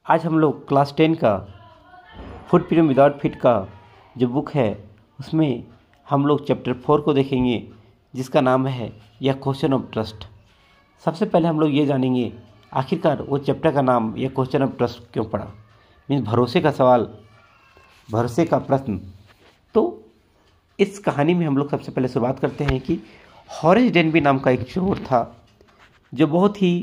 आज हम लोग क्लास 10 का फूड प्रिंट विदाउट फिट का जो बुक है उसमें हम लोग चैप्टर 4 को देखेंगे, जिसका नाम है या क्वेश्चन ऑफ ट्रस्ट। सबसे पहले हम लोग ये जानेंगे आखिरकार वो चैप्टर का नाम या क्वेश्चन ऑफ ट्रस्ट क्यों पड़ा, मीन्स भरोसे का सवाल, भरोसे का प्रश्न। तो इस कहानी में हम लोग सबसे पहले शुरुआत करते हैं कि हॉरेस डेनबी नाम का एक चोर था, जो बहुत ही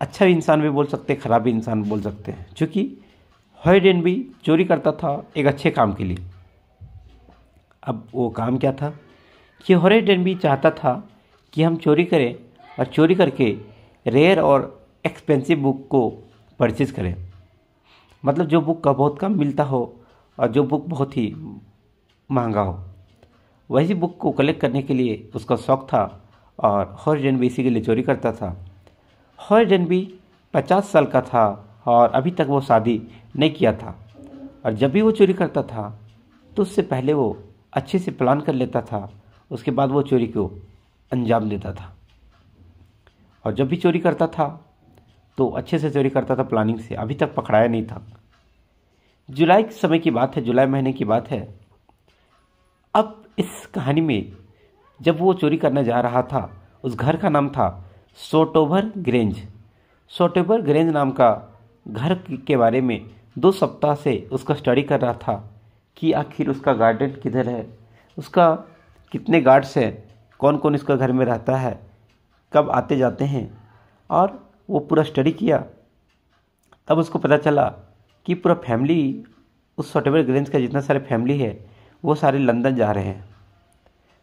अच्छा इंसान भी बोल सकते हैं, खराब भी इंसान बोल सकते हैं। चूँकि हॉरेस डेनबी चोरी करता था एक अच्छे काम के लिए। अब वो काम क्या था कि हॉरेस डेनबी चाहता था कि हम चोरी करें और चोरी करके रेयर और एक्सपेंसिव बुक को परचेज करें, मतलब जो बुक का बहुत कम मिलता हो और जो बुक बहुत ही महंगा हो, वैसी बुक को कलेक्ट करने के लिए उसका शौक़ था और हॉरेस डेनबी इसी के लिए चोरी करता था। हॉरेस डेनबी 50 साल का था और अभी तक वो शादी नहीं किया था, और जब भी वो चोरी करता था तो उससे पहले वो अच्छे से प्लान कर लेता था, उसके बाद वो चोरी को अंजाम देता था। और जब भी चोरी करता था तो अच्छे से चोरी करता था, प्लानिंग से। अभी तक पकड़ाया नहीं था। जुलाई के समय की बात है, जुलाई महीने की बात है। अब इस कहानी में जब वो चोरी करने जा रहा था, उस घर का नाम था सोटोवर ग्रेंज। सोटोवर ग्रेंज नाम का घर के बारे में 2 सप्ताह से उसका स्टडी कर रहा था कि आखिर उसका गार्डन किधर है, उसका कितने गार्ड्स हैं, कौन कौन इसका घर में रहता है, कब आते जाते हैं, और वो पूरा स्टडी किया। तब उसको पता चला कि पूरा फैमिली, उस सोटोवर ग्रेंज का जितना सारे फैमिली है वो सारे लंदन जा रहे हैं।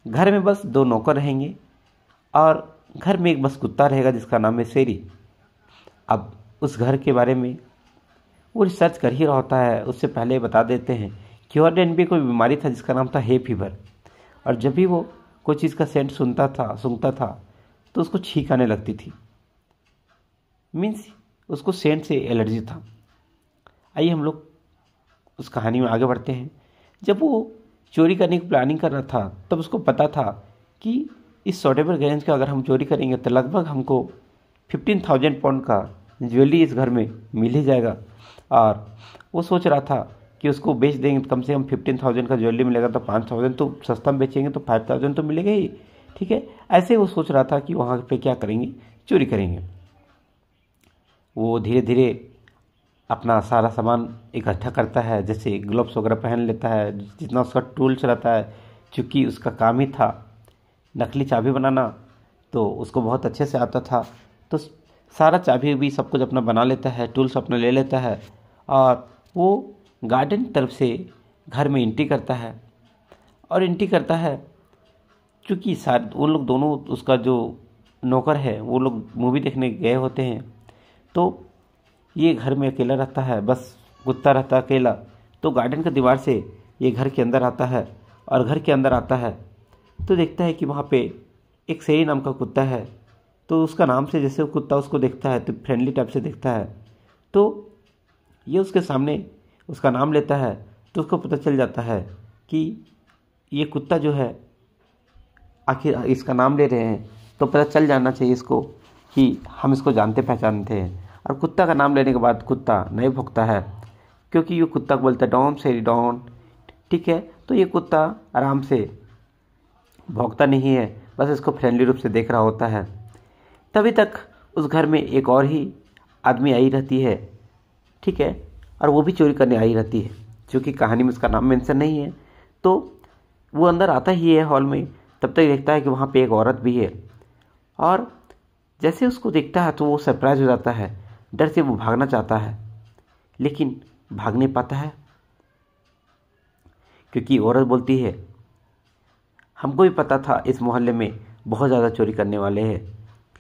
घर में बस 2 नौकर रहेंगे और घर में एक बस कुत्ता रहेगा जिसका नाम है शेरी। अब उस घर के बारे में वो रिसर्च कर ही रहा होता है। उससे पहले बता देते हैं कि हॉरेस डेनबी को बीमारी था जिसका नाम था हे फीवर, और जब भी वो कोई चीज़ का सेंट सूंघता था तो उसको छींक आने लगती थी, मीन्स उसको सेंट से एलर्जी था। आइए हम लोग उस कहानी में आगे बढ़ते हैं। जब वो चोरी करने की प्लानिंग कर रहा था तब उसको पता था कि इस सोटोवर ग्रेंज का अगर हम चोरी करेंगे तो लगभग हमको 15,000 पाउंड का ज्वेलरी इस घर में मिल ही जाएगा। और वो सोच रहा था कि उसको बेच देंगे तो कम से कम 15,000 का ज्वेलरी मिलेगा, तो 5,000 तो सस्ता में बेचेंगे तो 5,000 तो मिलेगा ही, ठीक है। ऐसे वो सोच रहा था कि वहाँ पे क्या करेंगे, चोरी करेंगे। वो धीरे धीरे अपना सारा सामान इकट्ठा करता है, जैसे ग्लव्स वगैरह पहन लेता है, जितना उसका टूल्स रहता है। चूँकि उसका काम ही था नकली चाबी बनाना, तो उसको बहुत अच्छे से आता था, तो सारा चाबी भी सब कुछ अपना बना लेता है, टूल्स अपना ले लेता है, और वो गार्डन तरफ से घर में एंट्री करता है। और एंट्री करता है क्योंकि शायद वो लोग दोनों, उसका जो नौकर है, वो लोग मूवी देखने गए होते हैं, तो ये घर में अकेला रहता है, बस कुत्ता रहता है अकेला। तो गार्डन की दीवार से ये घर के अंदर आता है, और घर के अंदर आता है तो देखता है कि वहाँ पे एक शेरी नाम का कुत्ता है। तो उसका नाम से जैसे वो कुत्ता उसको देखता है तो फ्रेंडली टाइप से देखता है, तो ये उसके सामने उसका नाम लेता है। तो उसको पता चल जाता है कि ये कुत्ता जो है, आखिर इसका नाम ले रहे हैं तो पता चल जाना चाहिए इसको कि हम इसको जानते पहचानते हैं। और कुत्ता का नाम लेने के बाद कुत्ता नहीं भौंकता है, क्योंकि ये कुत्ता को बोलता है डॉन शेरी डॉन, ठीक है। तो ये कुत्ता आराम से भौंकता नहीं है, बस इसको फ्रेंडली रूप से देख रहा होता है। तभी तक उस घर में एक और ही आदमी आई रहती है, ठीक है, और वो भी चोरी करने आई रहती है। क्योंकि कहानी में उसका नाम मेंशन नहीं है, तो वो अंदर आता ही है हॉल में। तब तक देखता है कि वहाँ पे एक औरत भी है, और जैसे उसको देखता है तो वो सरप्राइज हो जाता है। डर से वो भागना चाहता है लेकिन भाग नहीं पाता है, क्योंकि औरत बोलती है, हमको भी पता था इस मोहल्ले में बहुत ज़्यादा चोरी करने वाले हैं,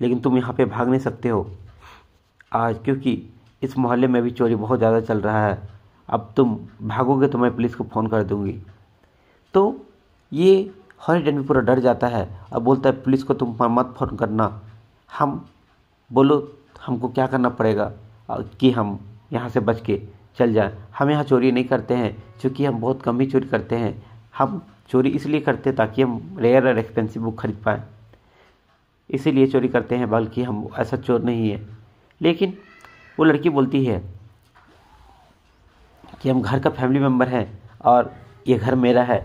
लेकिन तुम यहाँ पे भाग नहीं सकते हो आज, क्योंकि इस मोहल्ले में भी चोरी बहुत ज़्यादा चल रहा है। अब तुम भागोगे तो मैं पुलिस को फ़ोन कर दूँगी। तो ये हॉरेस डेनबी पूरा डर जाता है और बोलता है, पुलिस को तुम मत फ़ोन करना, हम बोलो हमको क्या करना पड़ेगा कि हम यहाँ से बच के चल जाए। हम यहाँ चोरी नहीं करते हैं, क्योंकि हम बहुत कम ही चोरी करते हैं। हम चोरी इसलिए करते हैं ताकि हम रेयर और एक्सपेंसिव बुक खरीद पाएँ, इसीलिए चोरी करते हैं, बल्कि हम ऐसा चोर नहीं है। लेकिन वो लड़की बोलती है कि हम घर का फैमिली मेम्बर हैं और ये घर मेरा है।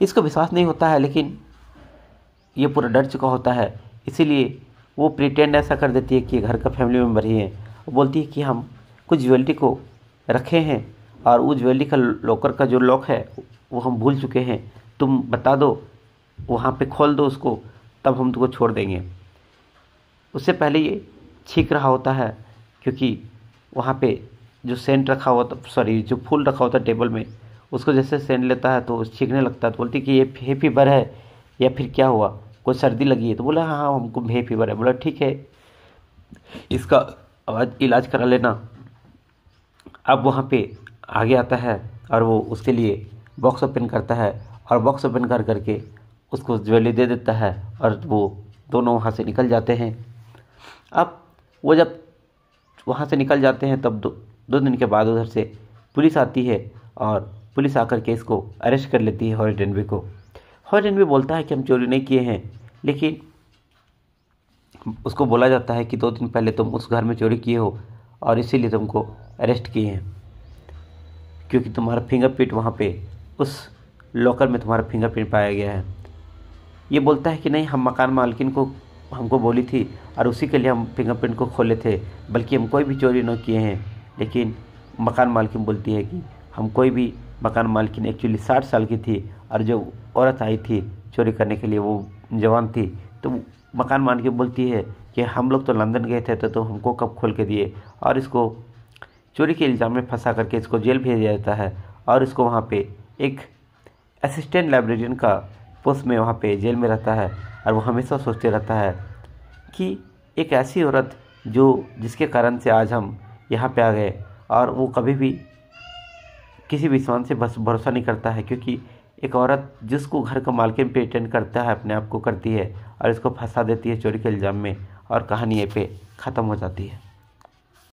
इसको विश्वास नहीं होता है, लेकिन ये पूरा डर चुका होता है, इसीलिए वो प्रिटेंड ऐसा कर देती है कि ये घर का फैमिली मेम्बर ही है। वो बोलती है कि हम कुछ ज्वेलरी को रखे हैं और वो ज्वेलरी का लॉकर का जो लॉक है वो हम भूल चुके हैं, तुम बता दो, वहाँ पे खोल दो उसको, तब हम तुमको छोड़ देंगे। उससे पहले ये छींक रहा होता है, क्योंकि वहाँ पे जो सेंट रखा हुआ था, सॉरी जो फूल रखा होता टेबल में, उसको जैसे सेंट लेता है तो छींकने लगता है। तो बोलती कि ये हे फीवर है या फिर क्या हुआ, कोई सर्दी लगी है? तो बोला हाँ हमको हे फीवर है। बोला ठीक है, इसका आवाज़ इलाज करा लेना। अब वहाँ पे आगे आता है और वो उसके लिए बॉक्स ओपन करता है और बॉक्स ओपन कर करके उसको ज्वेलरी दे देता है और वो दोनों वहाँ से निकल जाते हैं। अब वो जब वहाँ से निकल जाते हैं तब दो दिन के बाद उधर से पुलिस आती है और पुलिस आकर के इसको अरेस्ट कर लेती है हॉरेस डेनबी को। हॉरेस डेनबी बोलता है कि हम चोरी नहीं किए हैं, लेकिन उसको बोला जाता है कि 2 दिन पहले तुम उस घर में चोरी किए हो और इसीलिए तुमको अरेस्ट किए हैं, क्योंकि तुम्हारा फिंगरप्रिंट वहाँ पे उस लॉकर में तुम्हारा फिंगरप्रिंट पाया गया है। ये बोलता है कि नहीं, हम मकान मालकिन को हमको बोली थी और उसी के लिए हम फिंगरप्रिंट को खोले थे, बल्कि हम कोई भी चोरी न किए हैं। लेकिन मकान मालकिन बोलती है कि हम कोई भी, मकान मालकिन एक्चुअली 60 साल की थी और जो औरत आई थी चोरी करने के लिए वो जवान थी। तो मकान मालकिन बोलती है कि हम लोग तो लंदन गए थे तो हमको कब खोल के दिए, और इसको चोरी के इल्ज़ाम में फंसा करके इसको जेल भेज दिया जाता है और इसको वहाँ पे एक असिस्टेंट लाइब्रेरियन का पोस्ट में वहाँ पे जेल में रहता है। और वो हमेशा सोचते रहता है कि एक ऐसी औरत जिसके कारण से आज हम यहाँ पे आ गए, और वो कभी भी किसी भी इंसान से बस भरोसा नहीं करता है, क्योंकि एक औरत जिसको घर का मालकिन प्रिटेंड करता है अपने आप को करती है और इसको फंसा देती है चोरी के इल्ज़ाम में, और कहानी ये पे ख़त्म हो जाती है।